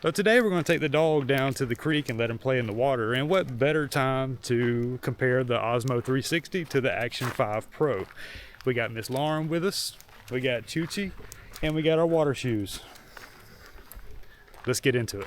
So today we're going to take the dog down to the creek and let him play in the water. And what better time to compare the Osmo 360 to the Action 5 Pro. We got Miss Lauren with us, we got Chuchi, and we got our water shoes. Let's get into it.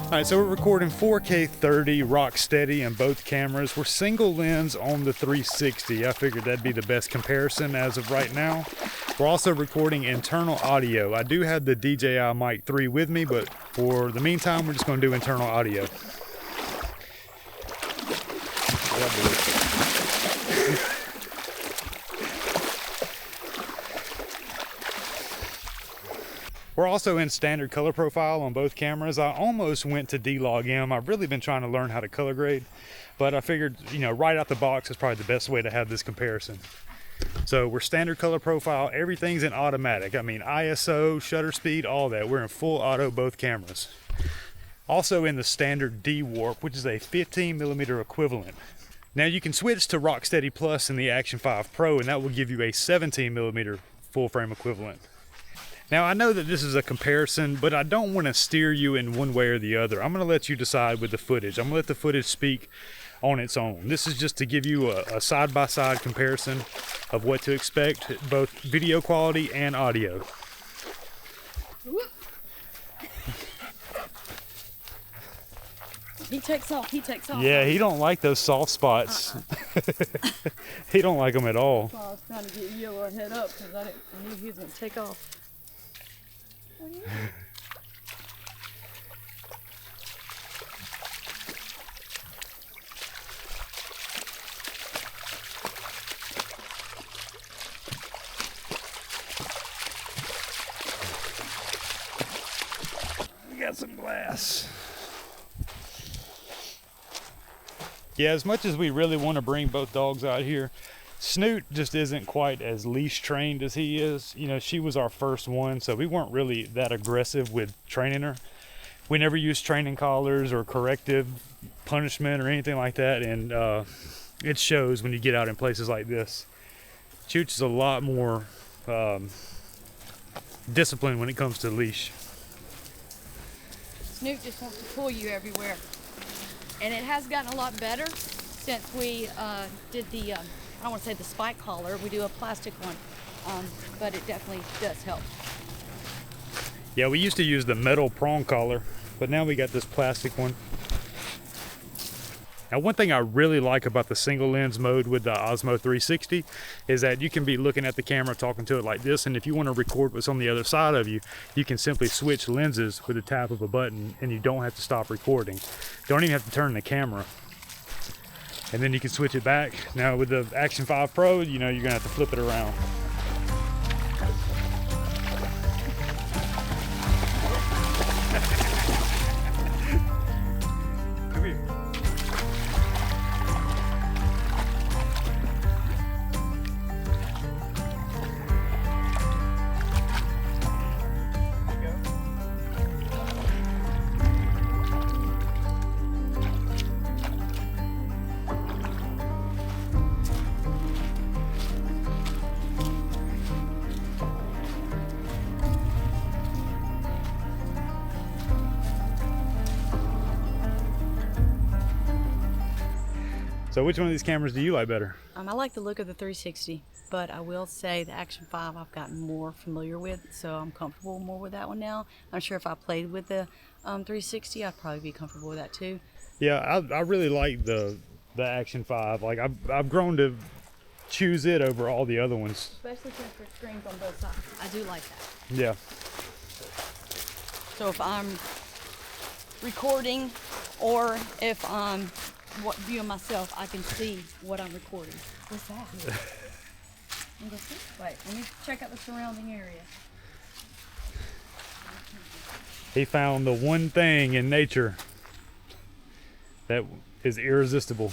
All right, so we're recording 4K 30 rock steady in both cameras. We're single lens on the 360. I figured that'd be the best comparison as of right now. We're also recording internal audio. I do have the DJI Mic 3 with me, but for the meantime, we're just going to do internal audio. We're also in standard color profile on both cameras. I almost went to D-Log-M. I've really been trying to learn how to color grade, but I figured, you know, right out the box is probably the best way to have this comparison. So we're standard color profile. Everything's in automatic. I mean, ISO, shutter speed, all that. We're in full auto both cameras. Also in the standard D-Warp, which is a 15mm equivalent. Now you can switch to Rocksteady Plus in the Action 5 Pro, and that will give you a 17mm full frame equivalent. Now I know that this is a comparison, but I don't want to steer you in one way or the other. I'm going to let you decide with the footage. I'm going to let the footage speak on its own. This is just to give you a side-by-side comparison of what to expect, both video quality and audio. He takes off, Yeah, he don't like those soft spots. He don't like them at all. Well, I was trying to get you a head up because I knew he was going to take off. We got some glass. Yeah, as much as we really want to bring both dogs out here, Snoot just isn't quite as leash trained as he is. You know, she was our first one, so we weren't really that aggressive with training her. We never used training collars or corrective punishment or anything like that, and it shows when you get out in places like this. Chooch is a lot more disciplined when it comes to leash. Snoot just wants to pull you everywhere. And it has gotten a lot better since we did the I don't want to say the spike collar, we do a plastic one, but it definitely does help. Yeah, we used to use the metal prong collar, but now we got this plastic one. Now, one thing I really like about the single lens mode with the Osmo 360 is that you can be looking at the camera, talking to it like this, and if you want to record what's on the other side of you, you can simply switch lenses with the tap of a button, and you don't have to stop recording. Don't even have to turn the camera. And then you can switch it back. Now with the Action 5 Pro, you know, you're gonna have to flip it around. Come here. So which one of these cameras do you like better? I like the look of the 360, but I will say the Action 5 I've gotten more familiar with, so I'm comfortable more with that one now. I'm sure if I played with the 360, I'd probably be comfortable with that too. Yeah, I really like the Action 5. Like I've grown to choose it over all the other ones. Especially since there's screens on both sides. I do like that. Yeah. So if I'm recording or if I'm viewing myself, I can see what I'm recording. What's that? Wait, let me check out the surrounding area. He found the one thing in nature that is irresistible.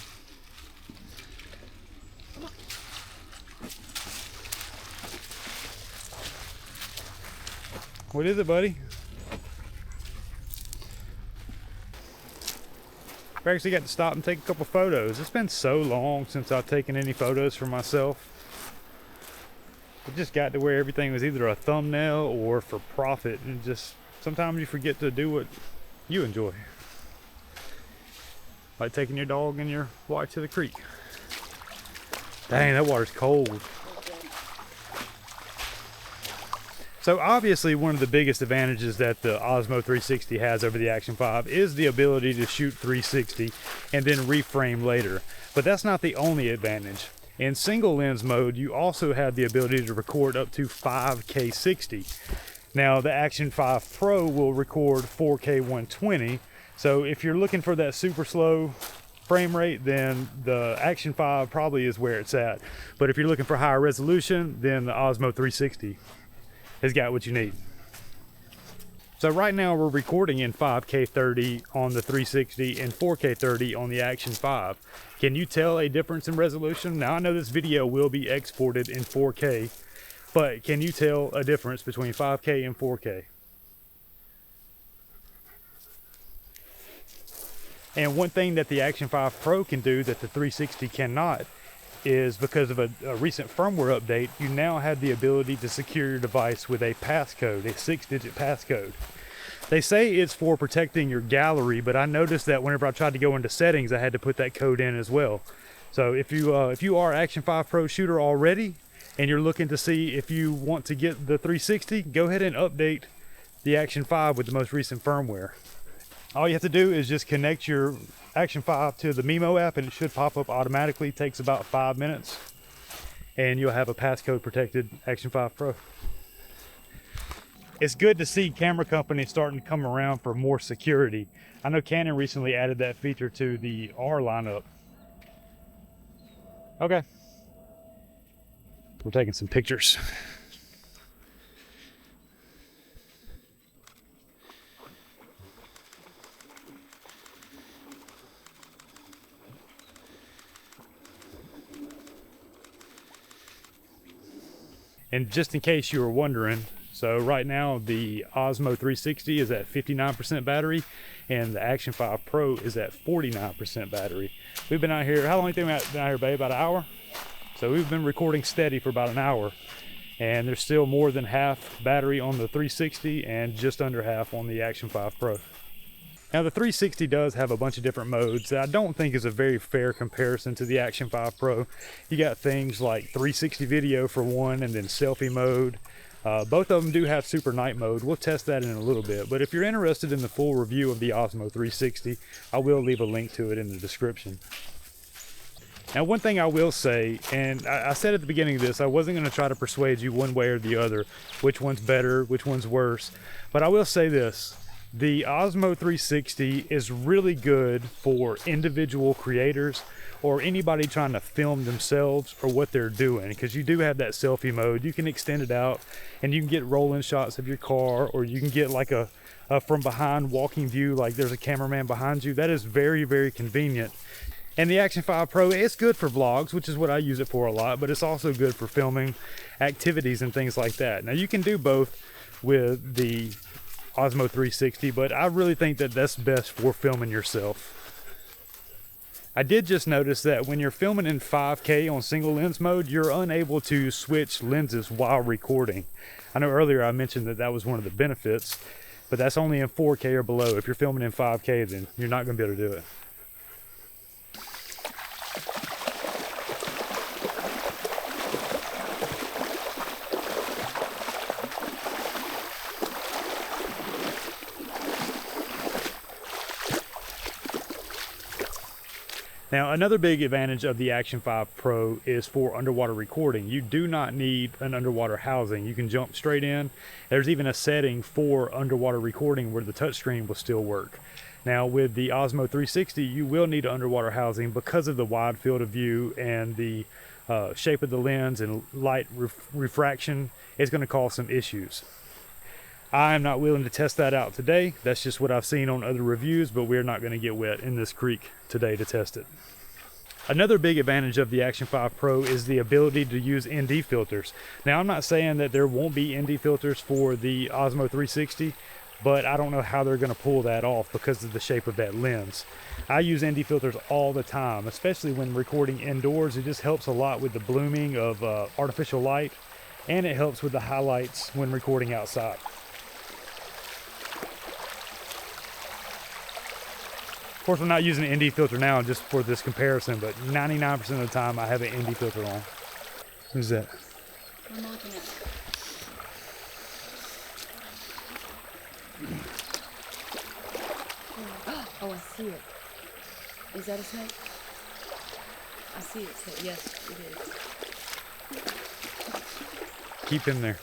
What is it, buddy? I actually got to stop and take a couple photos. It's been so long since I've taken any photos for myself. It just got to where everything was either a thumbnail or for profit, and just sometimes you forget to do what you enjoy. Like taking your dog and your wife to the creek. Dang, that water's cold. So obviously one of the biggest advantages that the Osmo 360 has over the Action 5 is the ability to shoot 360 and then reframe later. But that's not the only advantage. In single lens mode, you also have the ability to record up to 5K 60. Now the Action 5 Pro will record 4K 120. So if you're looking for that super slow frame rate, then the Action 5 probably is where it's at. But if you're looking for higher resolution, then the Osmo 360 has got what you need. So right now we're recording in 5K 30 on the 360 and 4K 30 on the Action 5. Can you tell a difference in resolution? Now I know this video will be exported in 4K, but can you tell a difference between 5K and 4K? And one thing that the Action 5 Pro can do that the 360 cannot is, because of a recent firmware update, you now have the ability to secure your device with a passcode, a 6-digit passcode. They say it's for protecting your gallery, but I noticed that whenever I tried to go into settings, I had to put that code in as well. So if you are Action 5 Pro shooter already and you're looking to see if you want to get the 360, go ahead and update the Action 5 with the most recent firmware. All you have to do is just connect your Action 5 to the Mimo app and it should pop up automatically. It takes about 5 minutes and you'll have a passcode protected Action 5 Pro. It's good to see camera companies starting to come around for more security. I know Canon recently added that feature to the R lineup. Okay. We're taking some pictures. And just in case you were wondering, so right now the Osmo 360 is at 59% battery and the Action 5 Pro is at 49% battery. We've been out here, how long have you been out here, babe? About an hour? So we've been recording steady for about an hour, and there's still more than half battery on the 360 and just under half on the Action 5 Pro. Now the 360 does have a bunch of different modes that I don't think is a very fair comparison to the Action 5 Pro. You got things like 360 video for one, and then selfie mode. Both of them do have super night mode. We'll test that in a little bit, but if you're interested in the full review of the Osmo 360, I will leave a link to it in the description. Now one thing I will say, and I said at the beginning of this, I wasn't going to try to persuade you one way or the other, which one's better, which one's worse, but I will say this. The Osmo 360 is really good for individual creators or anybody trying to film themselves or what they're doing, because you do have that selfie mode. You can extend it out and you can get rolling shots of your car, or you can get like a from behind walking view, like there's a cameraman behind you. That is very, very convenient. And the Action 5 Pro, it's good for vlogs, which is what I use it for a lot, but it's also good for filming activities and things like that. Now you can do both with the Osmo 360, but I really think that that's best for filming yourself. I did just notice that when you're filming in 5K on single lens mode, you're unable to switch lenses while recording. I know earlier I mentioned that that was one of the benefits, but that's only in 4K or below. If you're filming in 5K, then you're not going to be able to do it. Now, another big advantage of the Action 5 Pro is for underwater recording. You do not need an underwater housing. You can jump straight in. There's even a setting for underwater recording where the touchscreen will still work. Now, with the Osmo 360, you will need an underwater housing because of the wide field of view and the shape of the lens and light refraction is going to cause some issues. I am not willing to test that out today. That's just what I've seen on other reviews, but we're not going to get wet in this creek today to test it. Another big advantage of the Action 5 Pro is the ability to use ND filters. Now, I'm not saying that there won't be ND filters for the Osmo 360, but I don't know how they're going to pull that off because of the shape of that lens. I use ND filters all the time, especially when recording indoors. It just helps a lot with the blooming of artificial light, and it helps with the highlights when recording outside. Of course, I'm not using an ND filter now just for this comparison, but 99% of the time I have an ND filter on. Who's that? I'm looking at it. Oh, I see it. Is that a snake? I see it. So yes, it is. Keep him there.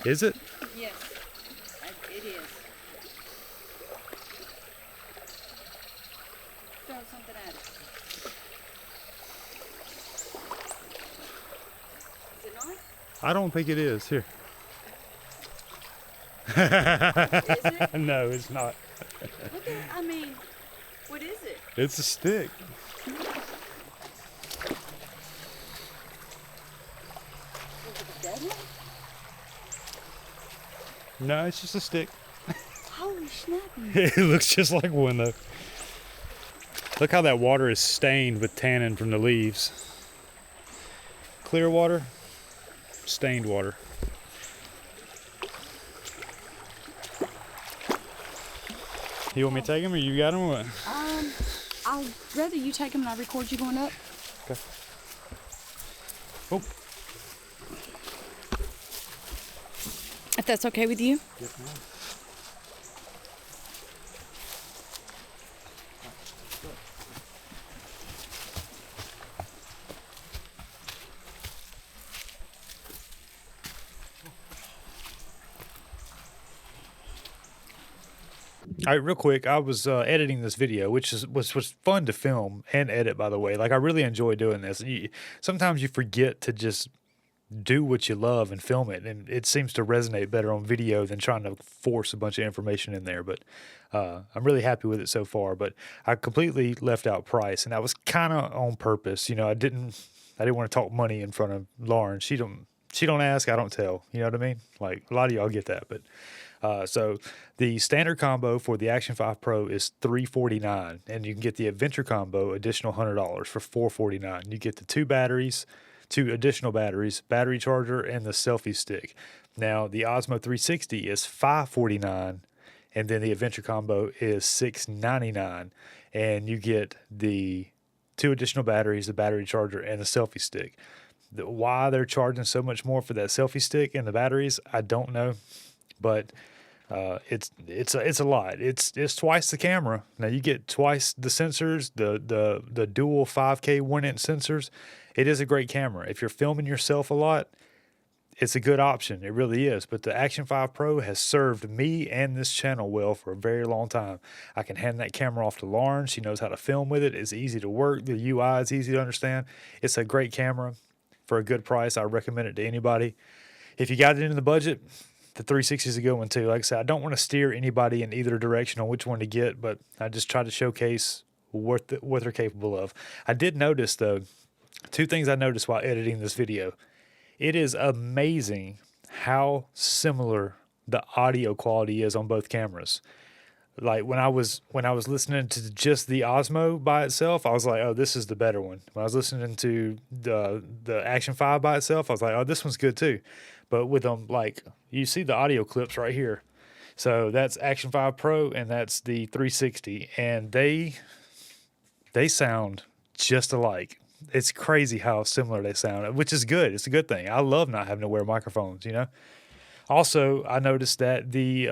Is it? Yes, it is. Throw something at it. Is it not? I don't think it is. Here. Is it? No, it's not. Look at, I mean, what is it? It's a stick. Is it a dead one? No, it's just a stick. Holy snappy. It looks just like one though. Look how that water is stained with tannin from the leaves. Clear water, stained water. You want me to take him or you got him or what? I'll rather you take them and I record you going up. Okay. Oh. If that's okay with you. Yes, ma'am. All right, real quick, I was editing this video, which was fun to film and edit, by the way. Like, I really enjoy doing this. Sometimes you forget to just do what you love and film it, and it seems to resonate better on video than trying to force a bunch of information in there. But I'm really happy with it so far. But I completely left out price, and that was kind of on purpose. You know, I didn't want to talk money in front of Lauren. She don't ask, I don't tell. You know what I mean? Like, a lot of y'all get that, but. So the standard combo for the Action 5 Pro is $349, and you can get the Adventure combo additional $100 for $449. You get the two additional batteries, battery charger, and the selfie stick. Now the Osmo 360 is $549, and then the Adventure combo is $699, and you get the two additional batteries, the battery charger, and the selfie stick. Why they're charging so much more for that selfie stick and the batteries, I don't know, but it's a lot. It's twice the camera. Now you get twice the sensors, the dual 5K 1-inch sensors. It is a great camera. If you're filming yourself a lot, it's a good option. It really is. But the Action 5 Pro has served me and this channel well for a very long time. I can hand that camera off to Lauren. She knows how to film with it. It's easy to work. The UI is easy to understand. It's a great camera for a good price. I recommend it to anybody. If you got it in the budget, the 360 is a good one too. Like I said, I don't want to steer anybody in either direction on which one to get, but I just try to showcase what they're capable of. I did notice, though, two things I noticed while editing this video. It is amazing how similar the audio quality is on both cameras. Like when I was listening to just the Osmo by itself, I was like, oh, this is the better one. When I was listening to the Action 5 by itself, I was like, oh, this one's good too. But with them, like, you see the audio clips right here. So that's Action 5 Pro and that's the 360, and they sound just alike. It's crazy how similar they sound, which is good. It's a good thing. I love not having to wear microphones, you know. Also, I noticed that the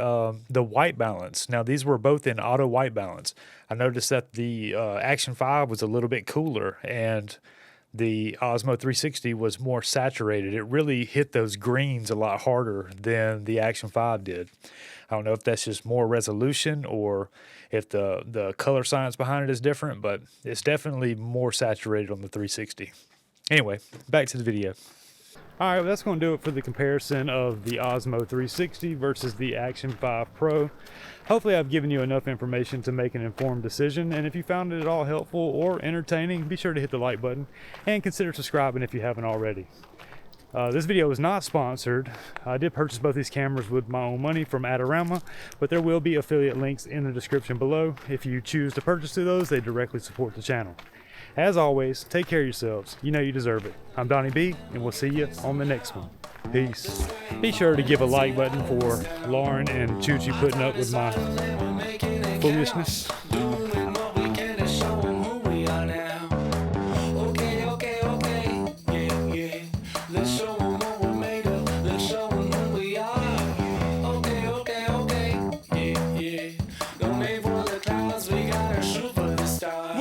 white balance. Now, these were both in auto white balance. I noticed that the Action 5 was a little bit cooler, and the Osmo 360 was more saturated. It really hit those greens a lot harder than the Action 5 did. I don't know if that's just more resolution or if the color science behind it is different, but it's definitely more saturated on the 360. Anyway, back to the video. All right, well, that's going to do it for the comparison of the Osmo 360 versus the Action 5 Pro. Hopefully I've given you enough information to make an informed decision, and if you found it at all helpful or entertaining, be sure to hit the like button and consider subscribing if you haven't already. This video is not sponsored. I did purchase both these cameras with my own money from Adorama, but there will be affiliate links in the description below. If you choose to purchase through those, they directly support the channel. As always, take care of yourselves. You know you deserve it. I'm Donnie B, and we'll see you on the next one. Peace. Be sure to give a like button for Lauren and Choo Choo putting up with my foolishness.